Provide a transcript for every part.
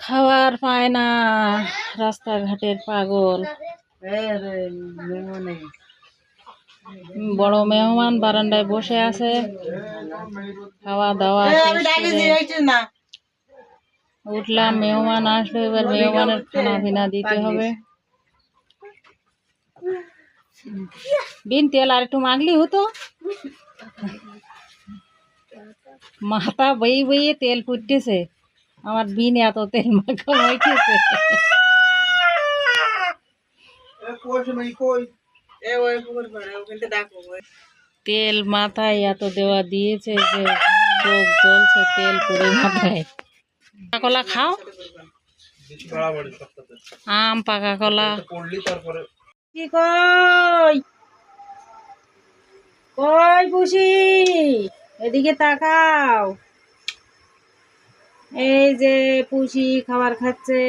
খাওয়ার পায় না, রাস্তাঘাটের পাগল। বড় মেহমান বারান্দায় বসে আছে, খাওয়া দাওয়া উঠলাম। মেহমান আসবে, এবার মেহমানের খানা পিনা দিতে হবে। বিন তেল আর একটু মাগলি হতো, মাথা বই বইয়ে তেল ফুটতেছে। আমার বিন এত তেল মাখা মাইতেছে। তেল মাথায় এত দেওয়া দিয়েছে যে চোখ জ্বলছে, তেল পুরো মাথায়। কলা খাও, আম পাকা কলা। কি কই কই পুষি, এদিকে তাকাও। এই যে পুষি খাবার খাচ্ছে।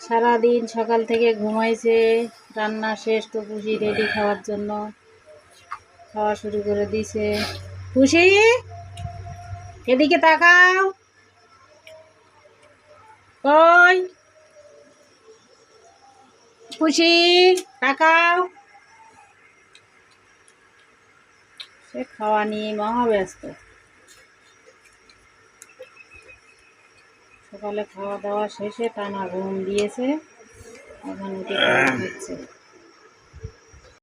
সারাদিন সকাল থেকে ঘুমাইছে, রান্না শেষ তো পুষি রেডি খাওয়ার জন্য। খাওয়া শুরু করে দিছে। পুষি এদিকে তাকাও, কই পুষি তাকাও। সে খাওয়া নিয়ে মহা ব্যস্ত। সকালে খাওয়া দাওয়া শেষে টানা ঘুম দিয়েছে, এখন উঠে খাচ্ছে।